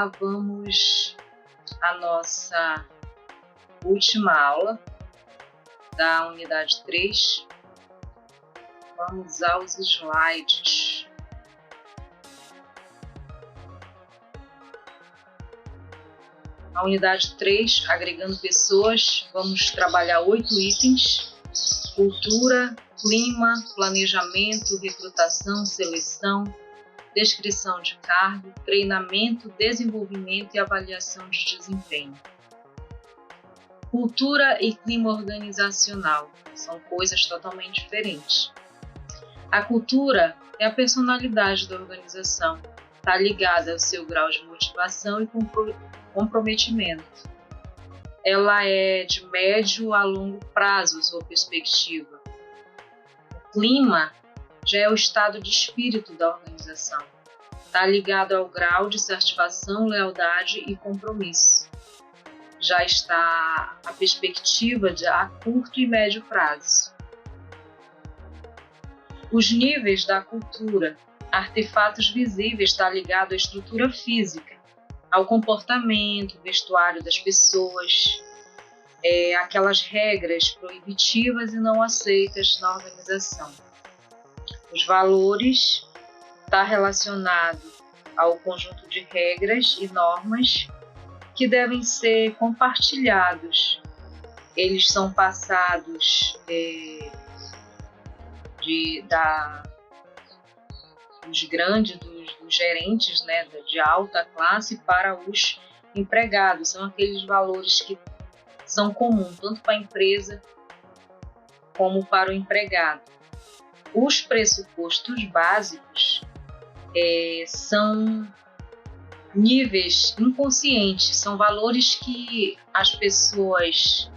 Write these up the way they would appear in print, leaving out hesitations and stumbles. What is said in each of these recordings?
lá, vamos à nossa última aula da unidade 3. Vamos aos slides. A unidade 3, agregando pessoas, vamos trabalhar 8 itens: cultura, clima, planejamento, recrutação, seleção, descrição de cargo, treinamento, desenvolvimento e avaliação de desempenho. Cultura e clima organizacional são coisas totalmente diferentes. A cultura é a personalidade da organização, está ligada ao seu grau de motivação e comprometimento. Ela é de médio a longo prazo, sua perspectiva. O clima já é o estado de espírito da organização. Está ligado ao grau de satisfação, lealdade e compromisso. Já está a perspectiva a curto e médio prazo. Os níveis da cultura, artefatos visíveis, está ligado à estrutura física, ao comportamento, vestuário das pessoas, aquelas regras proibitivas e não aceitas na organização. Os valores está relacionado ao conjunto de regras e normas que devem ser compartilhados. Eles são passados dos grandes, dos gerentes, né, de alta classe para os empregados. São aqueles valores que são comuns tanto para a empresa como para o empregado. Os pressupostos básicos são níveis inconscientes, são valores que as pessoas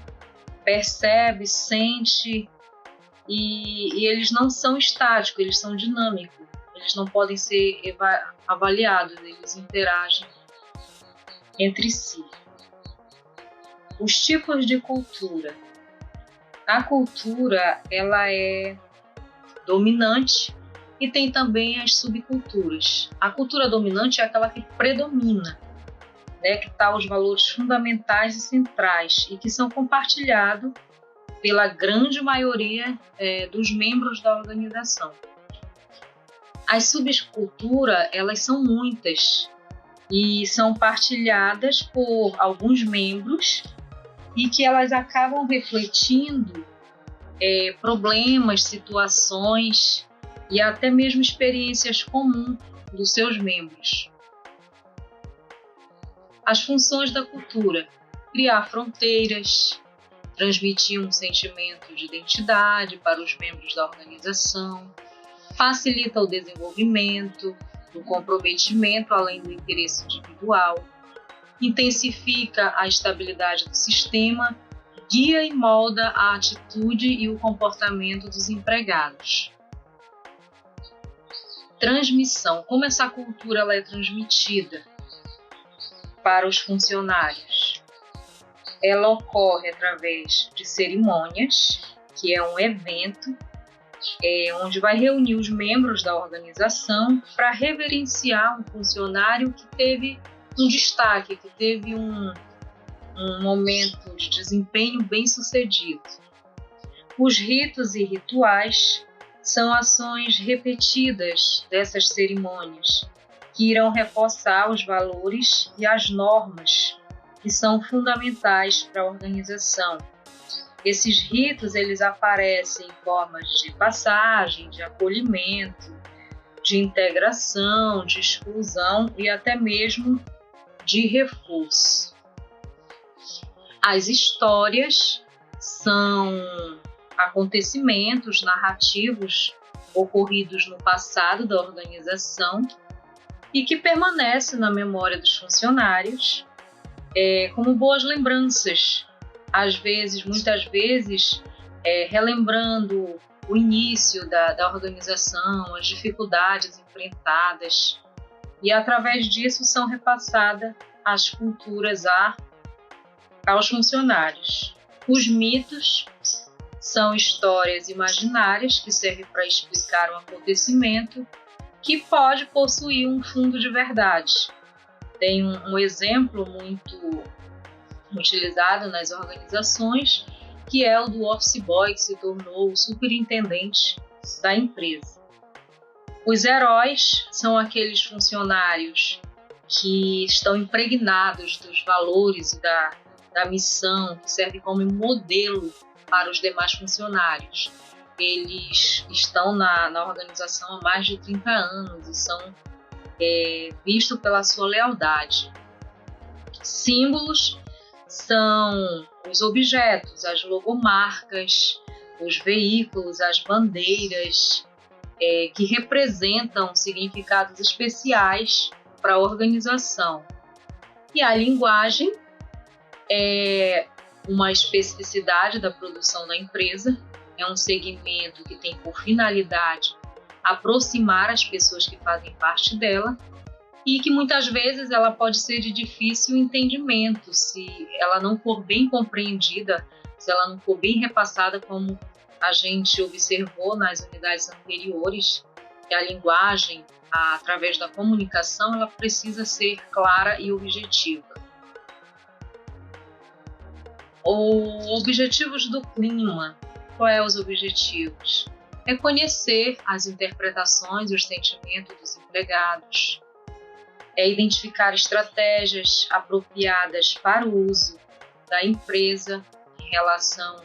percebem, sentem e eles não são estáticos, eles são dinâmicos, eles não podem ser avaliados, eles interagem entre si. Os tipos de cultura. A cultura ela é dominante e tem também as subculturas. A cultura dominante é aquela que predomina, né, que está os valores fundamentais e centrais e que são compartilhados pela grande maioria dos membros da organização. As subculturas, elas são muitas e são partilhadas por alguns membros e que elas acabam refletindo problemas, situações e até mesmo experiências comuns dos seus membros. As funções da cultura: criar fronteiras, transmitir um sentimento de identidade para os membros da organização, facilita o desenvolvimento, o comprometimento além do interesse individual, intensifica a estabilidade do sistema, guia e molda a atitude e o comportamento dos empregados. Transmissão: como essa cultura ela é transmitida para os funcionários? Ela ocorre através de cerimônias, que é um evento onde vai reunir os membros da organização para reverenciar um funcionário que teve um destaque, que teve um momento de desempenho bem sucedido. Os ritos e rituais são ações repetidas dessas cerimônias, que irão reforçar os valores e as normas que são fundamentais para a organização. Esses ritos eles aparecem em formas de passagem, de acolhimento, de integração, de exclusão e até mesmo de reforço. As histórias são acontecimentos narrativos ocorridos no passado da organização e que permanecem na memória dos funcionários como boas lembranças, muitas vezes, relembrando o início da organização, as dificuldades enfrentadas, e através disso são repassadas as culturas aos funcionários. Os mitos são histórias imaginárias que servem para explicar um acontecimento que pode possuir um fundo de verdade. Tem um exemplo muito utilizado nas organizações, que é o do office boy, que se tornou o superintendente da empresa. Os heróis são aqueles funcionários que estão impregnados dos valores e da missão, que serve como modelo para os demais funcionários. Eles estão na organização há mais de 30 anos e são vistos pela sua lealdade. Símbolos são os objetos, as logomarcas, os veículos, as bandeiras, que representam significados especiais para a organização. E a linguagem é uma especificidade da produção da empresa, é um segmento que tem por finalidade aproximar as pessoas que fazem parte dela e que muitas vezes ela pode ser de difícil entendimento se ela não for bem compreendida, se ela não for bem repassada, como a gente observou nas unidades anteriores, que a linguagem, através da comunicação, ela precisa ser clara e objetiva. Os objetivos do clima. Quais são os objetivos? É conhecer as interpretações e os sentimentos dos empregados, é identificar estratégias apropriadas para o uso da empresa em relação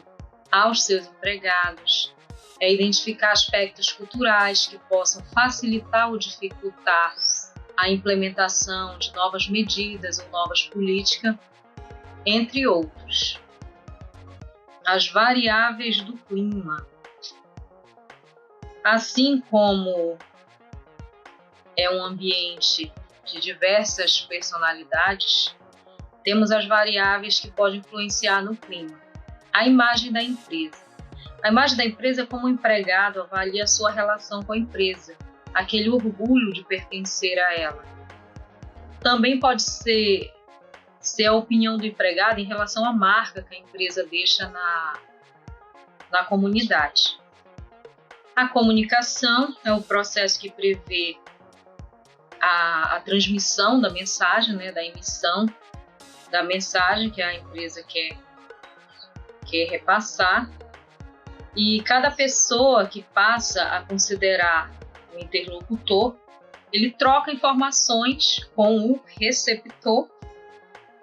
aos seus empregados, é identificar aspectos culturais que possam facilitar ou dificultar a implementação de novas medidas ou novas políticas, entre outros. As variáveis do clima. Assim como é um ambiente de diversas personalidades, temos as variáveis que podem influenciar no clima. A imagem da empresa. A imagem da empresa, como o empregado avalia a sua relação com a empresa, aquele orgulho de pertencer a ela. Também pode ser a opinião do empregado em relação à marca que a empresa deixa na comunidade. A comunicação é o processo que prevê a transmissão da mensagem, da emissão da mensagem que a empresa quer repassar. E cada pessoa que passa a considerar o interlocutor, ele troca informações com o receptor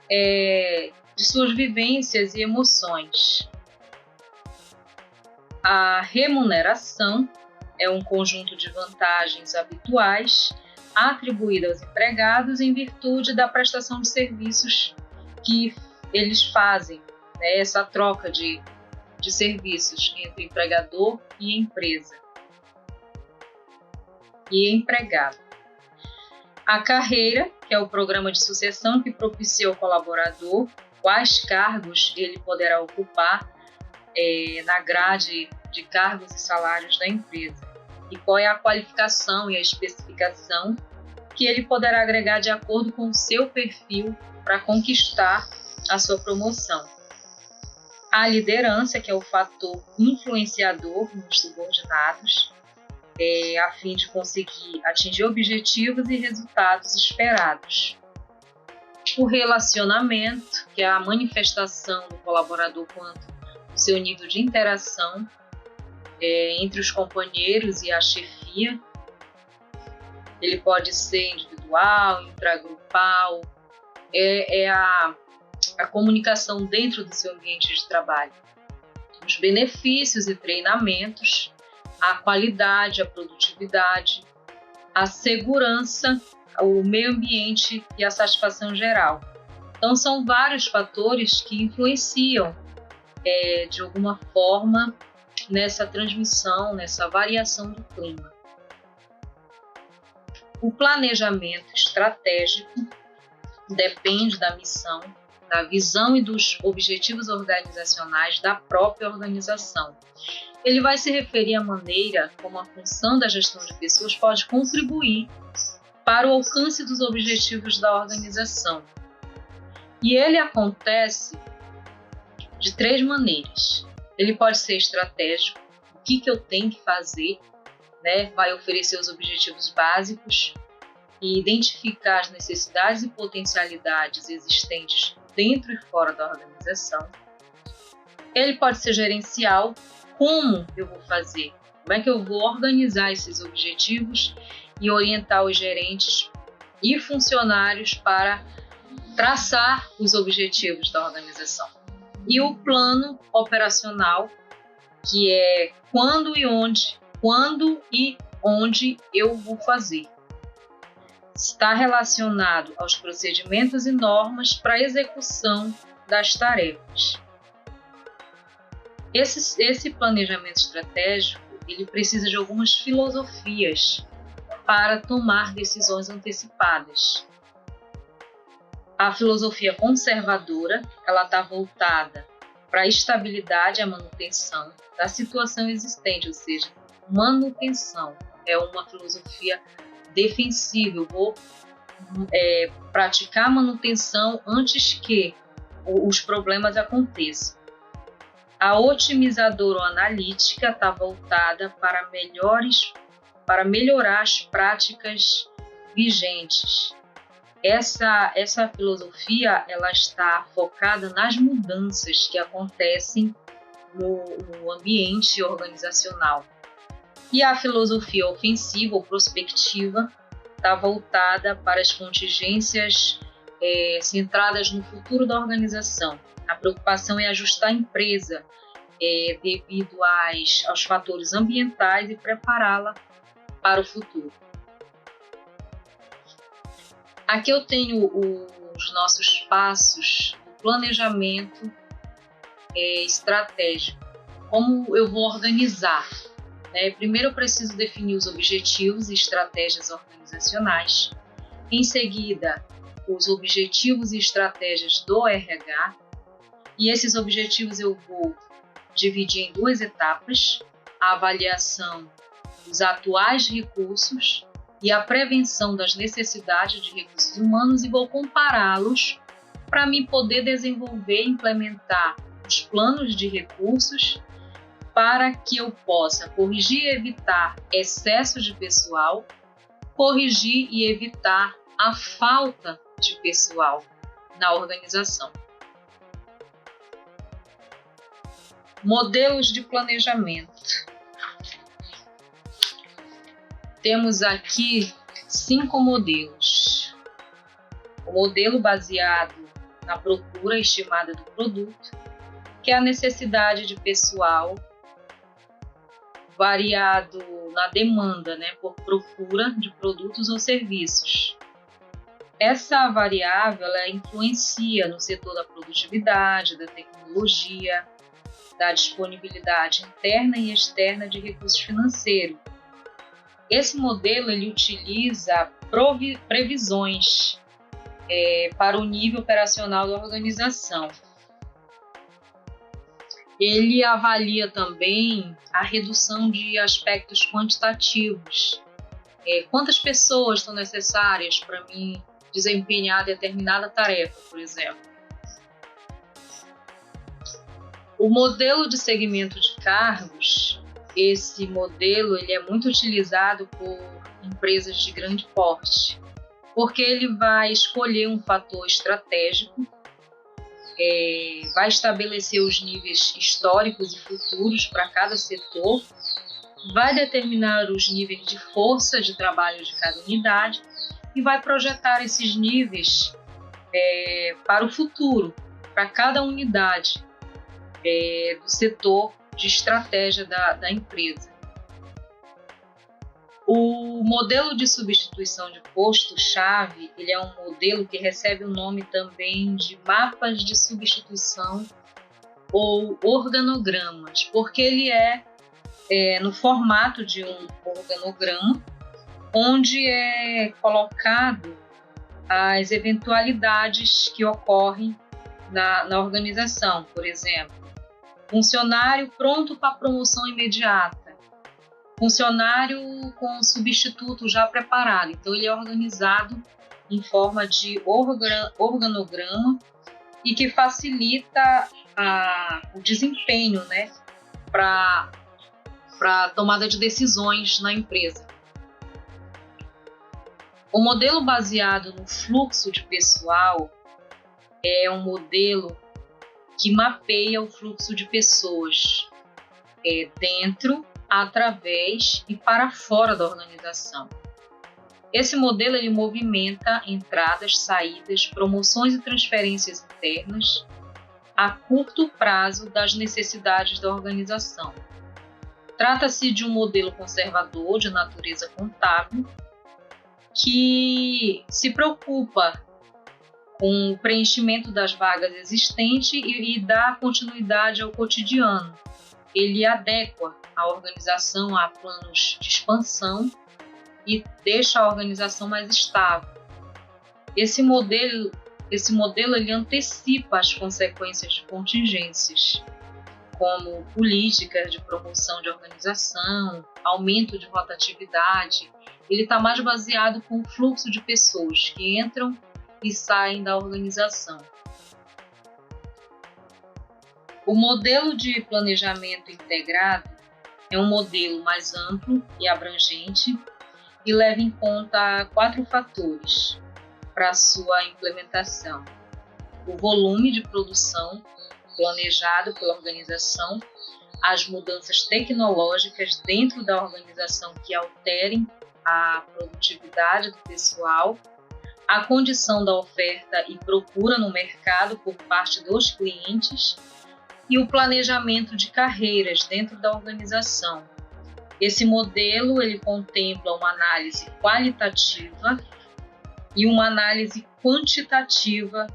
de suas vivências e emoções. A remuneração é um conjunto de vantagens habituais atribuída aos empregados em virtude da prestação de serviços que eles fazem, essa troca de serviços entre empregador e empresa e empregado. A carreira, que é o programa de sucessão que propicia ao colaborador quais cargos ele poderá ocupar na grade de cargos e salários da empresa e qual é a qualificação e a especificação que ele poderá agregar de acordo com o seu perfil para conquistar a sua promoção. A liderança, que é o fator influenciador nos subordinados, a fim de conseguir atingir objetivos e resultados esperados. O relacionamento, que é a manifestação do colaborador quanto ao seu nível de interação entre os companheiros e a chefia. Ele pode ser individual, intragrupal, a comunicação dentro do seu ambiente de trabalho. Os benefícios e treinamentos, a qualidade, a produtividade, a segurança, o meio ambiente e a satisfação geral. Então, são vários fatores que influenciam, de alguma forma, nessa transmissão, nessa variação do clima. O planejamento estratégico depende da missão, da visão e dos objetivos organizacionais da própria organização. Ele vai se referir à maneira como a função da gestão de pessoas pode contribuir para o alcance dos objetivos da organização. E ele acontece de 3 maneiras. Ele pode ser estratégico, o que eu tenho que fazer, vai oferecer os objetivos básicos. e identificar as necessidades e potencialidades existentes dentro e fora da organização. Ele pode ser gerencial. Como eu vou fazer? Como é que eu vou organizar esses objetivos e orientar os gerentes e funcionários para traçar os objetivos da organização? E o plano operacional, que é quando e onde eu vou fazer. Está relacionado aos procedimentos e normas para a execução das tarefas. Esse planejamento estratégico, ele precisa de algumas filosofias para tomar decisões antecipadas. A filosofia conservadora, ela está voltada para a estabilidade e a manutenção da situação existente, ou seja, manutenção é uma filosofia defensiva. Eu vou praticar manutenção antes que os problemas aconteçam. A otimizadora ou analítica está voltada para melhorar as práticas vigentes. Essa filosofia, ela está focada nas mudanças que acontecem no ambiente organizacional. E a filosofia ofensiva ou prospectiva está voltada para as contingências centradas no futuro da organização. A preocupação é ajustar a empresa devido aos fatores ambientais e prepará-la para o futuro. Aqui eu tenho os nossos passos do planejamento estratégico. Como eu vou organizar? Primeiro eu preciso definir os objetivos e estratégias organizacionais. Em seguida, os objetivos e estratégias do RH. E esses objetivos eu vou dividir em duas etapas: a avaliação dos atuais recursos e a prevenção das necessidades de recursos humanos, e vou compará-los para me poder desenvolver e implementar os planos de recursos para que eu possa corrigir e evitar excesso de pessoal, corrigir e evitar a falta de pessoal na organização. Modelos de planejamento. Temos aqui 5 modelos. O modelo baseado na procura estimada do produto, que é a necessidade de pessoal, variado na demanda, por procura de produtos ou serviços. Essa variável ela influencia no setor da produtividade, da tecnologia, da disponibilidade interna e externa de recursos financeiros. Esse modelo ele utiliza previsões para o nível operacional da organização. Ele avalia também a redução de aspectos quantitativos. Quantas pessoas são necessárias para mim desempenhar determinada tarefa, por exemplo. O modelo de segmento de cargos, esse modelo ele é muito utilizado por empresas de grande porte, porque ele vai escolher um fator estratégico, vai estabelecer os níveis históricos e futuros para cada setor, vai determinar os níveis de força de trabalho de cada unidade e vai projetar esses níveis para o futuro, para cada unidade do setor de estratégia da empresa. O modelo de substituição de posto-chave, ele é um modelo que recebe o nome também de mapas de substituição ou organogramas, porque ele é no formato de um organograma, onde é colocado as eventualidades que ocorrem na organização. Por exemplo, funcionário pronto para promoção imediata, funcionário com substituto já preparado. Então, ele é organizado em forma de organograma e que facilita o desempenho, para a tomada de decisões na empresa. O modelo baseado no fluxo de pessoal é um modelo que mapeia o fluxo de pessoas dentro, através e para fora da organização. Esse modelo ele movimenta entradas, saídas, promoções e transferências internas a curto prazo das necessidades da organização. Trata-se de um modelo conservador de natureza contábil que se preocupa com o preenchimento das vagas existentes e dá continuidade ao cotidiano. Ele adequa a organização a planos de expansão e deixa a organização mais estável. Esse modelo ele antecipa as consequências de contingências, como políticas de promoção de organização, aumento de rotatividade. Ele está mais baseado com o fluxo de pessoas que entram e saem da organização. O modelo de planejamento integrado é um modelo mais amplo e abrangente e leva em conta 4 fatores para sua implementação: o volume de produção planejado pela organização, as mudanças tecnológicas dentro da organização que alterem a produtividade do pessoal, a condição da oferta e procura no mercado por parte dos clientes e o planejamento de carreiras dentro da organização. Esse modelo ele contempla uma análise qualitativa e uma análise quantitativa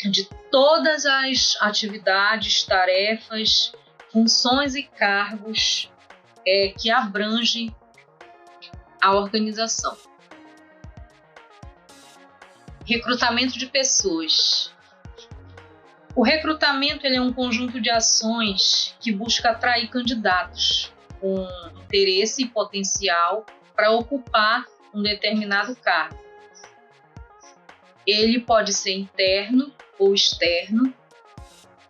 de todas as atividades, tarefas, funções e cargos que abrangem a organização. Recrutamento de pessoas. O recrutamento ele é um conjunto de ações que busca atrair candidatos com interesse e potencial para ocupar um determinado cargo. Ele pode ser interno ou externo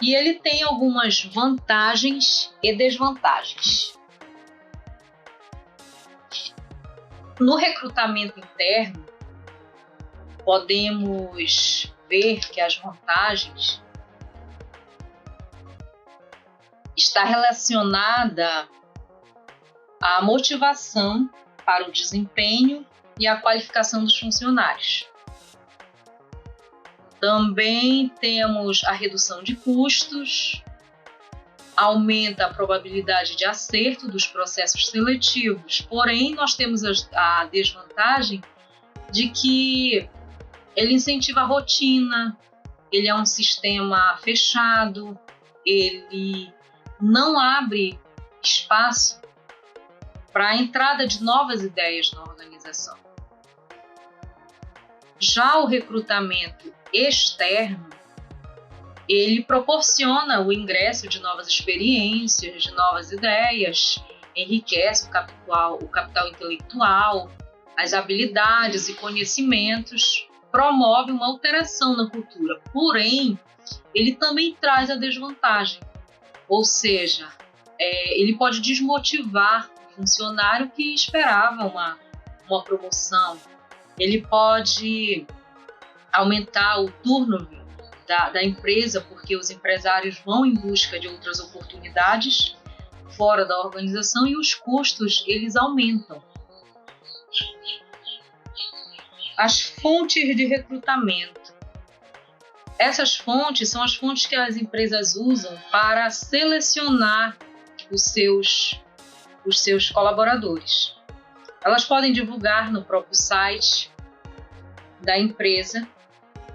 e ele tem algumas vantagens e desvantagens. No recrutamento interno, podemos ver que as vantagens está relacionada à motivação para o desempenho e a qualificação dos funcionários. Também temos a redução de custos, aumenta a probabilidade de acerto dos processos seletivos, porém nós temos a desvantagem de que ele incentiva a rotina, ele é um sistema fechado, ele não abre espaço para a entrada de novas ideias na organização. Já o recrutamento externo, ele proporciona o ingresso de novas experiências, de novas ideias, enriquece o capital intelectual, as habilidades e conhecimentos, promove uma alteração na cultura. Porém, ele também traz a desvantagem, ou seja, ele pode desmotivar o funcionário que esperava uma promoção, ele pode aumentar o turnover da empresa, porque os empresários vão em busca de outras oportunidades fora da organização e os custos eles aumentam. As fontes de recrutamento. Essas fontes são as fontes que as empresas usam para selecionar os seus colaboradores. Elas podem divulgar no próprio site da empresa,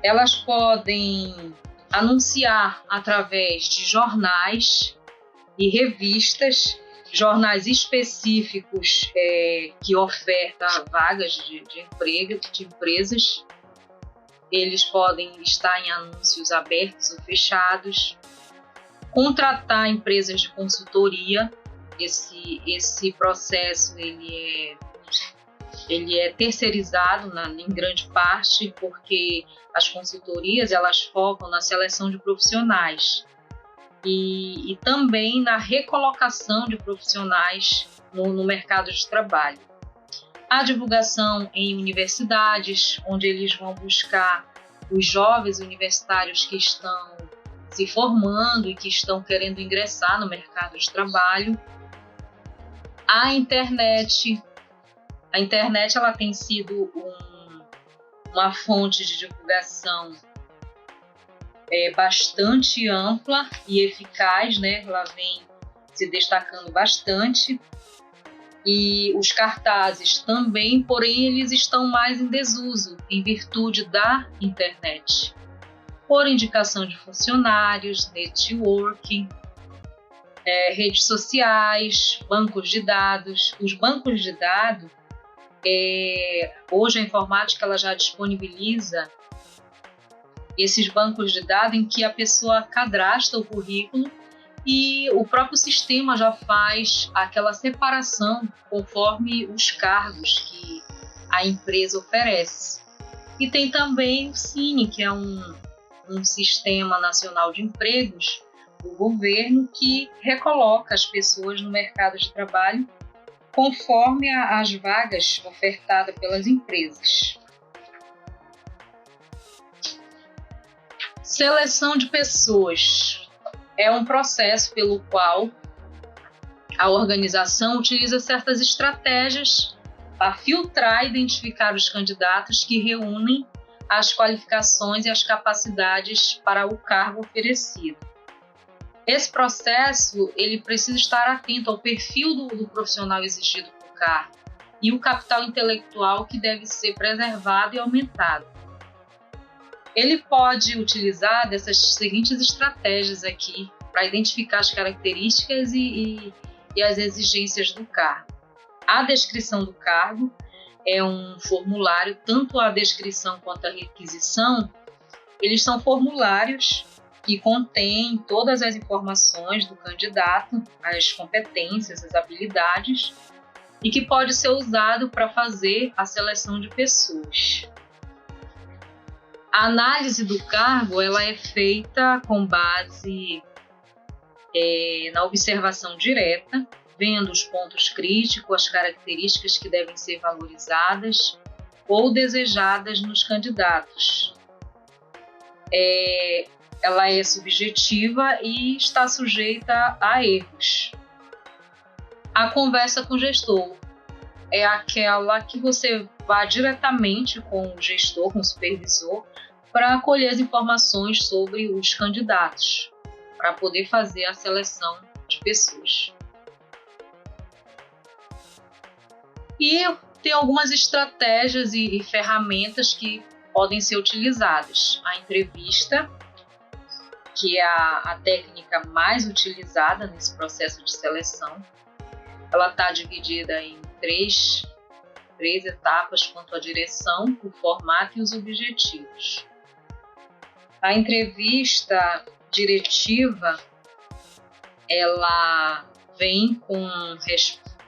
elas podem anunciar através de jornais e revistas, jornais específicos que ofertam vagas de emprego de empresas. Eles podem estar em anúncios abertos ou fechados, contratar empresas de consultoria. Esse processo ele é terceirizado em grande parte, porque as consultorias elas focam na seleção de profissionais e também na recolocação de profissionais no mercado de trabalho. A divulgação em universidades, onde eles vão buscar os jovens universitários que estão se formando e que estão querendo ingressar no mercado de trabalho. A internet ela tem sido uma fonte de divulgação bastante ampla e eficaz, né? Ela vem se destacando bastante. E os cartazes também, porém, eles estão mais em desuso em virtude da internet. Por indicação de funcionários, networking, redes sociais, bancos de dados. Os bancos de dados, hoje a informática ela já disponibiliza esses bancos de dados em que a pessoa cadastra o currículo e o próprio sistema já faz aquela separação conforme os cargos que a empresa oferece. E tem também o Cine, que é um sistema nacional de empregos do governo que recoloca as pessoas no mercado de trabalho conforme as vagas ofertadas pelas empresas. Seleção de pessoas é um processo pelo qual a organização utiliza certas estratégias para filtrar e identificar os candidatos que reúnem as qualificações e as capacidades para o cargo oferecido. Esse processo ele precisa estar atento ao perfil do profissional exigido para o cargo e o capital intelectual que deve ser preservado e aumentado. Ele pode utilizar dessas seguintes estratégias aqui para identificar as características e as exigências do cargo. A descrição do cargo é um formulário, tanto a descrição quanto a requisição, eles são formulários que contêm todas as informações do candidato, as competências, as habilidades, e que pode ser usado para fazer a seleção de pessoas. A análise do cargo ela é feita com base na observação direta, vendo os pontos críticos, as características que devem ser valorizadas ou desejadas nos candidatos. Ela é subjetiva e está sujeita a erros. A conversa com o gestor é aquela que você vai diretamente com o gestor, com o supervisor, para colher as informações sobre os candidatos, para poder fazer a seleção de pessoas. E tem algumas estratégias e ferramentas que podem ser utilizadas. A entrevista, que é a técnica mais utilizada nesse processo de seleção. Ela está dividida em três etapas quanto à direção, o formato e os objetivos. A entrevista diretiva, ela vem com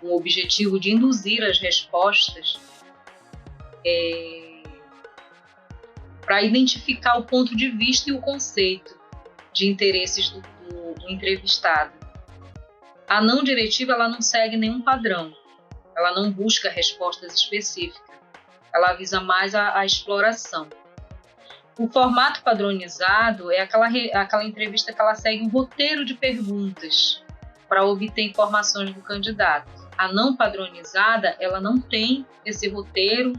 o objetivo de induzir as respostas para identificar o ponto de vista e o conceito de interesses do entrevistado. A não diretiva ela não segue nenhum padrão, ela não busca respostas específicas, ela visa mais a exploração. O formato padronizado é aquela entrevista que ela segue um roteiro de perguntas para obter informações do candidato. A não padronizada, ela não tem esse roteiro,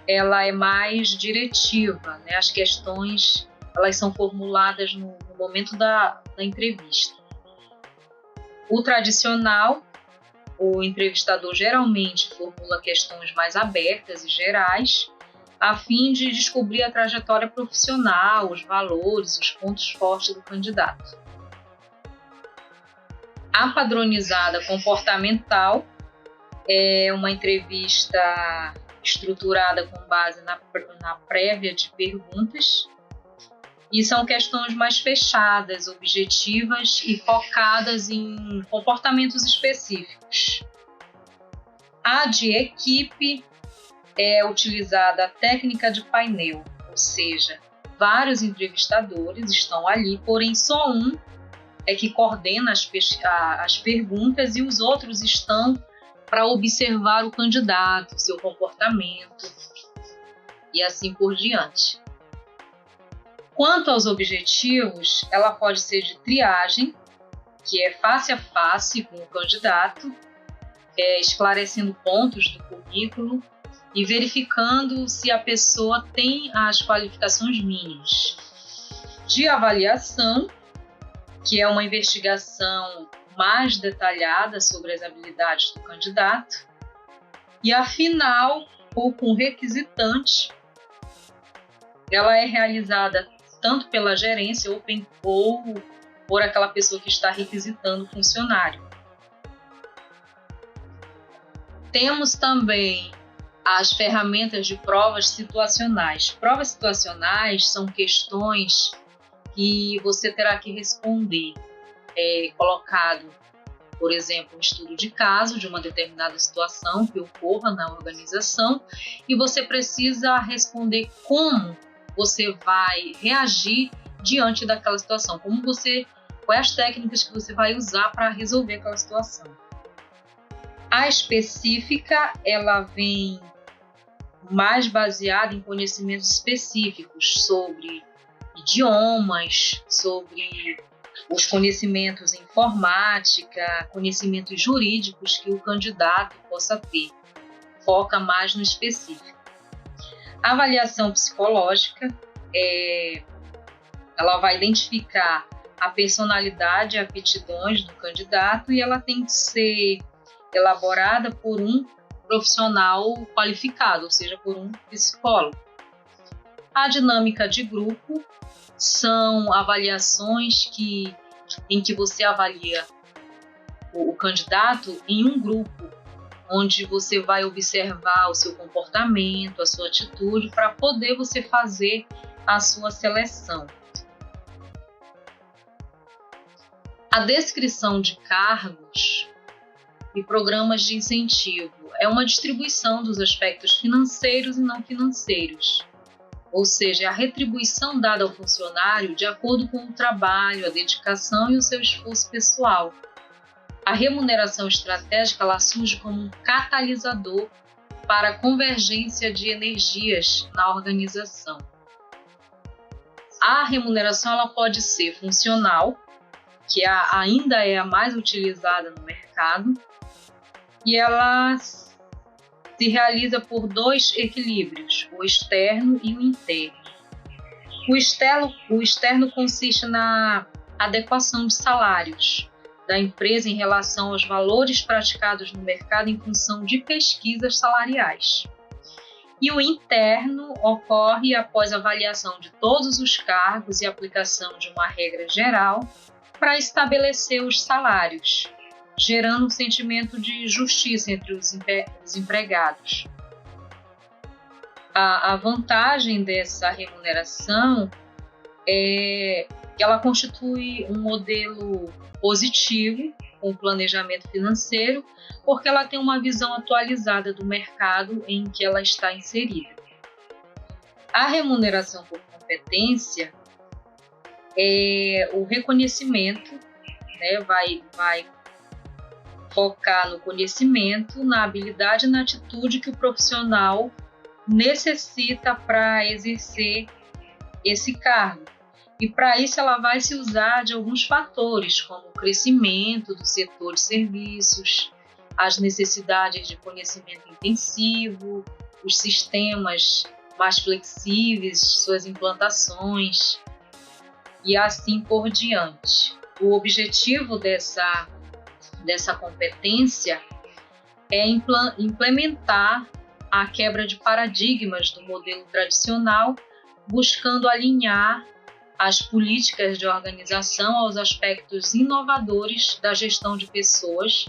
ela é mais diretiva, né? As questões elas são formuladas no momento da entrevista. O tradicional, o entrevistador geralmente formula questões mais abertas e gerais, a fim de descobrir a trajetória profissional, os valores, os pontos fortes do candidato. A padronizada comportamental é uma entrevista estruturada com base na prévia de perguntas e são questões mais fechadas, objetivas e focadas em comportamentos específicos. A de equipe é utilizada a técnica de painel, ou seja, vários entrevistadores estão ali, porém só um é que coordena as perguntas e os outros estão para observar o candidato, seu comportamento e assim por diante. Quanto aos objetivos, ela pode ser de triagem, que é face a face com o candidato, esclarecendo pontos do currículo e verificando se a pessoa tem as qualificações mínimas. De avaliação, que é uma investigação mais detalhada sobre as habilidades do candidato. E a final, ou com requisitante, ela é realizada tanto pela gerência ou por aquela pessoa que está requisitando o funcionário. Temos também as ferramentas de provas situacionais. Provas situacionais são questões que você terá que responder, colocado, por exemplo, um estudo de caso de uma determinada situação que ocorra na organização, e você precisa responder como você vai reagir diante daquela situação, quais as técnicas que você vai usar para resolver aquela situação. A específica, ela vem mais baseada em conhecimentos específicos sobre idiomas, sobre os conhecimentos em informática, conhecimentos jurídicos que o candidato possa ter. Foca mais no específico. A avaliação psicológica, ela vai identificar a personalidade e aptidões do candidato e ela tem que ser elaborada por um profissional qualificado, ou seja, por um psicólogo. A dinâmica de grupo são avaliações em que você avalia o candidato em um grupo, onde você vai observar o seu comportamento, a sua atitude, para poder você fazer a sua seleção. A descrição de cargos e programas de incentivo é uma distribuição dos aspectos financeiros e não financeiros, ou seja, a retribuição dada ao funcionário de acordo com o trabalho, a dedicação e o seu esforço pessoal. A remuneração estratégica ela surge como um catalisador para a convergência de energias na organização. A remuneração ela pode ser funcional, que ainda é a mais utilizada no mercado, e ela se realiza por dois equilíbrios, o externo e o interno. O externo consiste na adequação de salários da empresa em relação aos valores praticados no mercado em função de pesquisas salariais. E o interno ocorre após a avaliação de todos os cargos e aplicação de uma regra geral para estabelecer os salários, gerando um sentimento de justiça entre os empregados. A vantagem dessa remuneração é que ela constitui um modelo positivo com o planejamento financeiro, porque ela tem uma visão atualizada do mercado em que ela está inserida. A remuneração por competência é o reconhecimento, né, vai focar no conhecimento, na habilidade e na atitude que o profissional necessita para exercer esse cargo. E para isso ela vai se usar de alguns fatores, como o crescimento do setor de serviços, as necessidades de conhecimento intensivo, os sistemas mais flexíveis, suas implantações e assim por diante. O objetivo dessa competência é implementar a quebra de paradigmas do modelo tradicional, buscando alinhar as políticas de organização aos aspectos inovadores da gestão de pessoas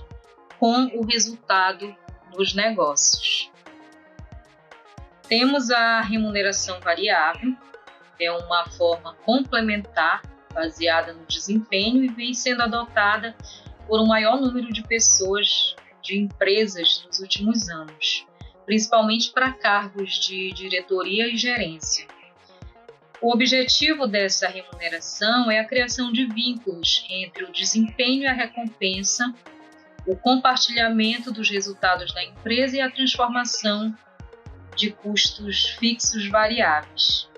com o resultado dos negócios. Temos a remuneração variável, é uma forma complementar baseada no desempenho e vem sendo adotada por um maior número de pessoas, de empresas nos últimos anos, principalmente para cargos de diretoria e gerência. O objetivo dessa remuneração é a criação de vínculos entre o desempenho e a recompensa, o compartilhamento dos resultados da empresa e a transformação de custos fixos variáveis.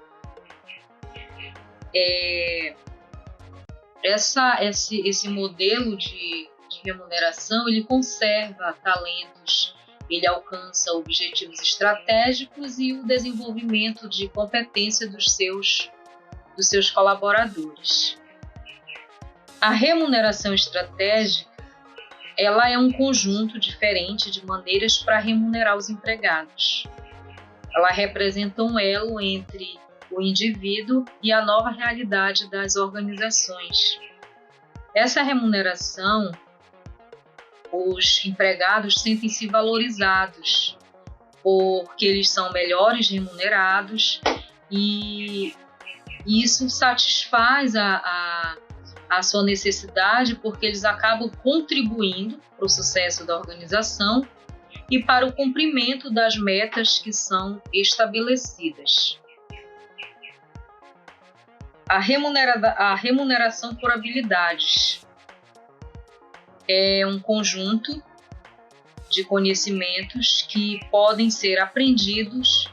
Esse modelo de remuneração, ele conserva talentos, ele alcança objetivos estratégicos e o desenvolvimento de competência dos seus colaboradores. A remuneração estratégica, ela é um conjunto diferente de maneiras para remunerar os empregados. Ela representa um elo entre o indivíduo e a nova realidade das organizações. Essa remuneração, os empregados sentem-se valorizados porque eles são melhores remunerados e isso satisfaz a sua necessidade porque eles acabam contribuindo para o sucesso da organização e para o cumprimento das metas que são estabelecidas. A remuneração por habilidades é um conjunto de conhecimentos que podem ser aprendidos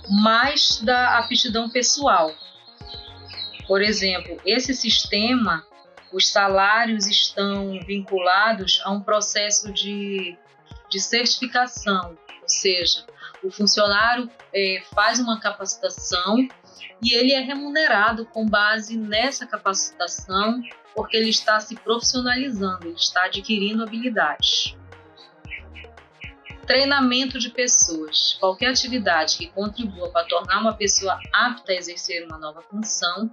mais da aptidão pessoal. Por exemplo, esse sistema, os salários estão vinculados a um processo de certificação, ou seja, o funcionário faz uma capacitação e ele é remunerado com base nessa capacitação porque ele está se profissionalizando, ele está adquirindo habilidades. Treinamento de pessoas. Qualquer atividade que contribua para tornar uma pessoa apta a exercer uma nova função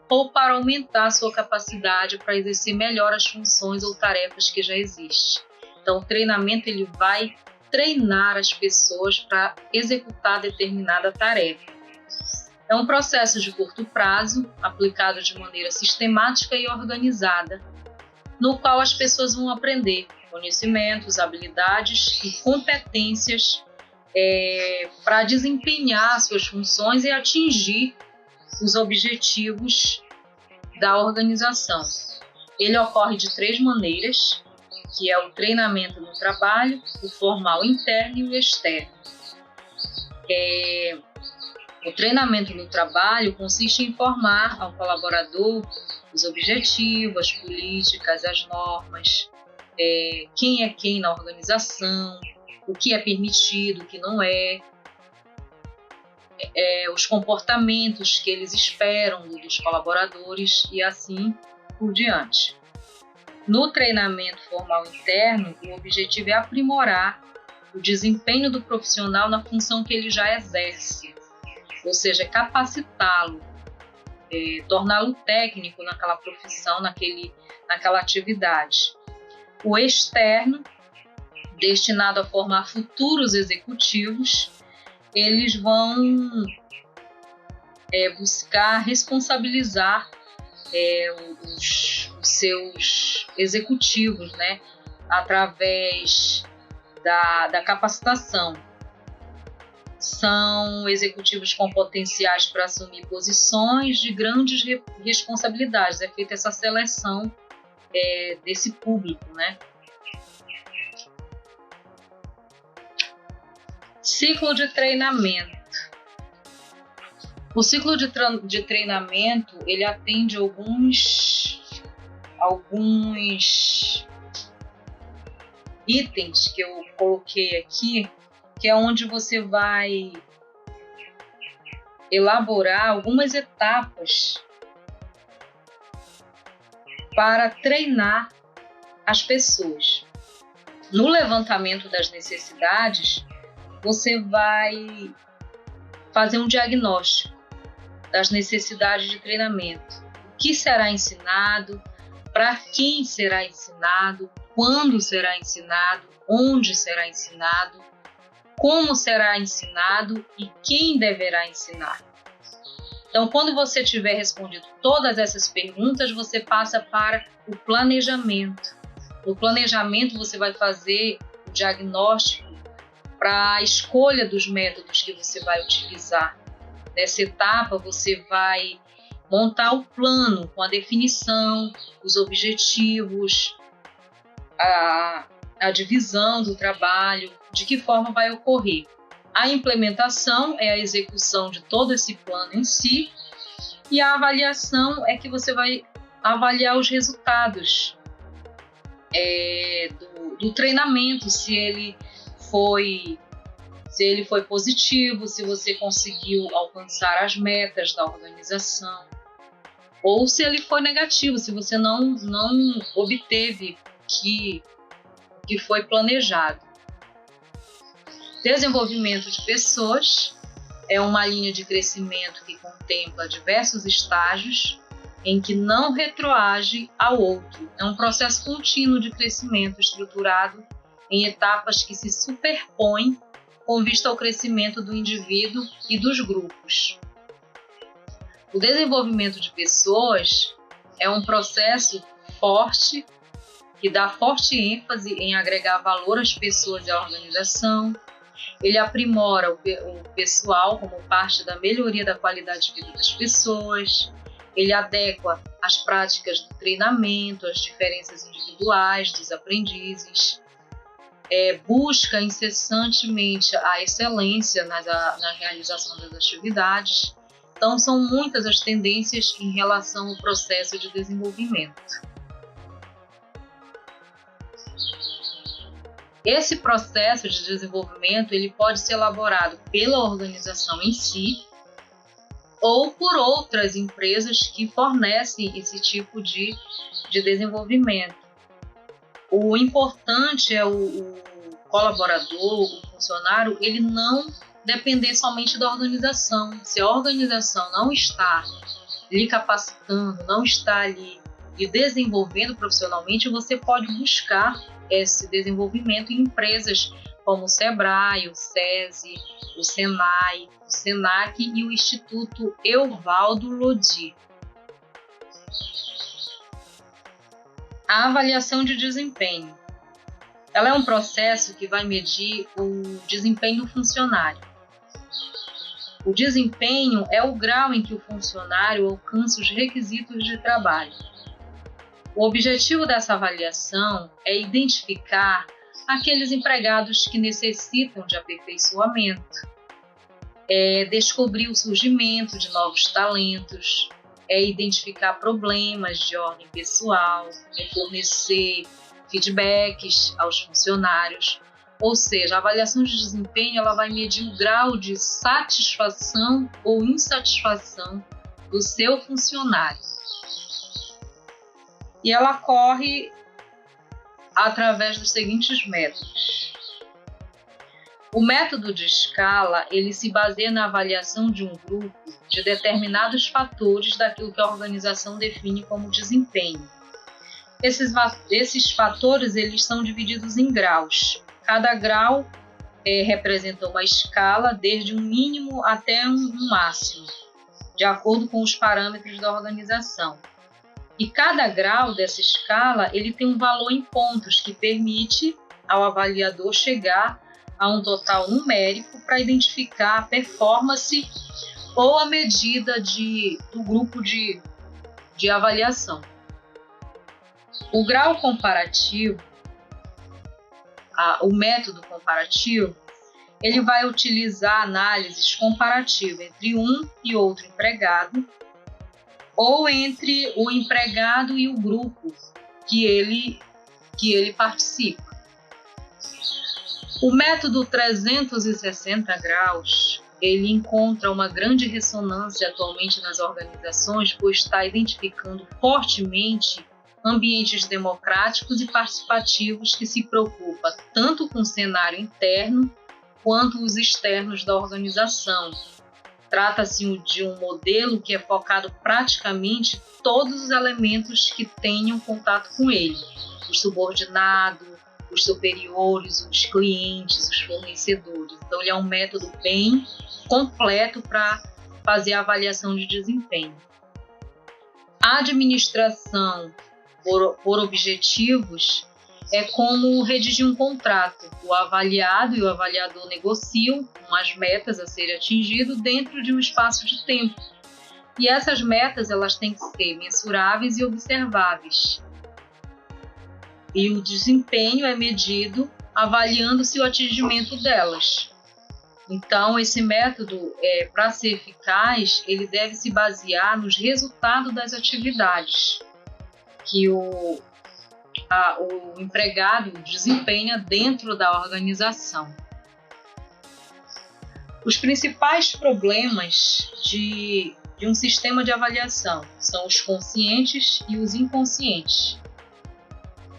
ou para aumentar a sua capacidade para exercer melhor as funções ou tarefas que já existem. Então, o treinamento ele vai treinar as pessoas para executar determinada tarefa. É um processo de curto prazo, aplicado de maneira sistemática e organizada, no qual as pessoas vão aprender conhecimentos, habilidades e competências para desempenhar suas funções e atingir os objetivos da organização. Ele ocorre de 3 maneiras, que é o treinamento no trabalho, o formal interno e o externo. O treinamento no trabalho consiste em informar ao colaborador os objetivos, as políticas, as normas, quem é quem na organização, o que é permitido, o que não é, os comportamentos que eles esperam dos colaboradores e assim por diante. No treinamento formal interno, o objetivo é aprimorar o desempenho do profissional na função que ele já exerce, ou seja, capacitá-lo, torná-lo técnico naquela profissão, naquela atividade. O externo, destinado a formar futuros executivos, eles vão buscar responsabilizar os seus executivos, né, através da capacitação. São executivos com potenciais para assumir posições de grandes responsabilidades. É feita essa seleção desse público, né? Ciclo de treinamento. O ciclo de treinamento ele atende alguns itens que eu coloquei aqui, que é onde você vai elaborar algumas etapas para treinar as pessoas. No levantamento das necessidades, você vai fazer um diagnóstico das necessidades de treinamento. O que será ensinado, para quem será ensinado, quando será ensinado, onde será ensinado, como será ensinado e quem deverá ensinar. Então, quando você tiver respondido todas essas perguntas, você passa para o planejamento. No planejamento, você vai fazer o diagnóstico para a escolha dos métodos que você vai utilizar. Nessa etapa, você vai montar o plano com a definição, os objetivos, a divisão do trabalho, de que forma vai ocorrer. A implementação é a execução de todo esse plano em si, e a avaliação é que você vai avaliar os resultados do treinamento, se ele foi positivo, se você conseguiu alcançar as metas da organização, ou se ele foi negativo, se você não obteve o que foi planejado. Desenvolvimento de pessoas é uma linha de crescimento que contempla diversos estágios em que não retroage ao outro. É um processo contínuo de crescimento estruturado em etapas que se superpõem com vista ao crescimento do indivíduo e dos grupos. O desenvolvimento de pessoas é um processo forte, que dá forte ênfase em agregar valor às pessoas e à organização. Ele aprimora o pessoal como parte da melhoria da qualidade de vida das pessoas. Ele adequa as práticas do treinamento às diferenças individuais dos aprendizes. Busca incessantemente a excelência na realização das atividades. Então, são muitas as tendências em relação ao processo de desenvolvimento. Esse processo de desenvolvimento ele pode ser elaborado pela organização em si ou por outras empresas que fornecem esse tipo de desenvolvimento. O importante é o colaborador, o funcionário, ele não depender somente da organização. Se a organização não está lhe capacitando, não está lhe desenvolvendo profissionalmente, você pode buscar esse desenvolvimento em empresas como o Sebrae, o SESI, o Senai, o Senac e o Instituto Evaldo Lodi. A avaliação de desempenho. Ela é um processo que vai medir o desempenho do funcionário. O desempenho é o grau em que o funcionário alcança os requisitos de trabalho. O objetivo dessa avaliação é identificar aqueles empregados que necessitam de aperfeiçoamento, descobrir o surgimento de novos talentos, identificar problemas de ordem pessoal, fornecer feedbacks aos funcionários. Ou seja, a avaliação de desempenho ela vai medir o grau de satisfação ou insatisfação do seu funcionário. E ela ocorre através dos seguintes métodos. O método de escala, ele se baseia na avaliação de um grupo de determinados fatores daquilo que a organização define como desempenho. Esses fatores, eles são divididos em graus. Cada grau representa uma escala desde um mínimo até um máximo, de acordo com os parâmetros da organização. E cada grau dessa escala ele tem um valor em pontos que permite ao avaliador chegar a um total numérico para identificar a performance ou a medida do grupo de avaliação. O grau comparativo, o método comparativo, ele vai utilizar análises comparativas entre um e outro empregado ou entre o empregado e o grupo que ele participa. O método 360 graus, ele encontra uma grande ressonância atualmente nas organizações, pois está identificando fortemente ambientes democráticos e participativos que se preocupam tanto com o cenário interno quanto os externos da organização. Trata-se de um modelo que é focado praticamente em todos os elementos que tenham contato com ele. Os subordinados, os superiores, os clientes, os fornecedores. Então, ele é um método bem completo para fazer a avaliação de desempenho. A administração por objetivos é como redigir um contrato. O avaliado e o avaliador negociam as metas a serem atingidas dentro de um espaço de tempo. E essas metas elas têm que ser mensuráveis e observáveis. E o desempenho é medido avaliando-se o atingimento delas. Então, esse método, para ser eficaz, ele deve se basear nos resultados das atividades que o empregado desempenha dentro da organização. Os principais problemas de um sistema de avaliação são os conscientes e os inconscientes.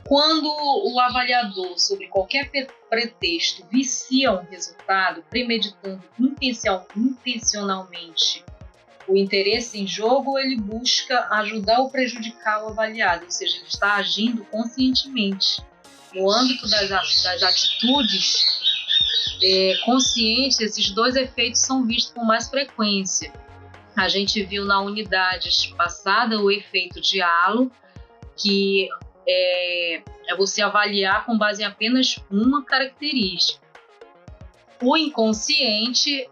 Quando o avaliador, sob qualquer pretexto, vicia um resultado, premeditando intencionalmente o interesse em jogo, ele busca ajudar ou prejudicar o avaliado, ou seja, ele está agindo conscientemente. No âmbito das atitudes conscientes, esses dois efeitos são vistos com mais frequência. A gente viu na unidade passada o efeito de halo, que é você avaliar com base em apenas uma característica. O inconsciente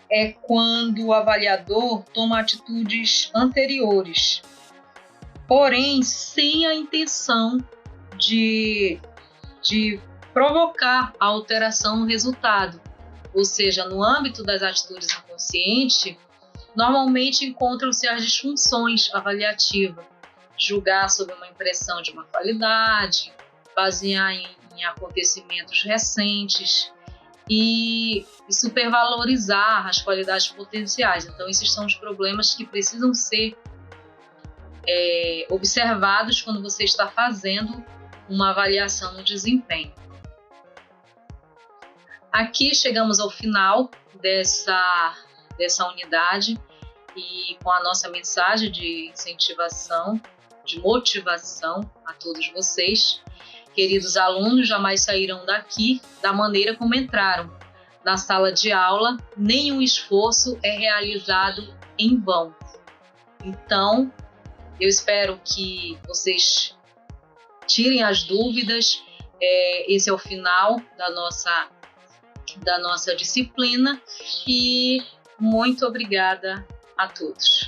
é quando o avaliador toma atitudes anteriores, porém sem a intenção de provocar a alteração no resultado. Ou seja, no âmbito das atitudes inconscientes, normalmente encontram-se as disfunções avaliativas. Julgar sobre uma impressão de uma qualidade, basear em acontecimentos recentes e supervalorizar as qualidades potenciais. Então, esses são os problemas que precisam ser observados quando você está fazendo uma avaliação no desempenho. Aqui chegamos ao final dessa unidade e com a nossa mensagem de incentivação, de motivação a todos vocês. Queridos alunos, jamais sairão daqui da maneira como entraram. Na sala de aula, nenhum esforço é realizado em vão. Então, eu espero que vocês tirem as dúvidas. Esse é o final da nossa disciplina e muito obrigada a todos.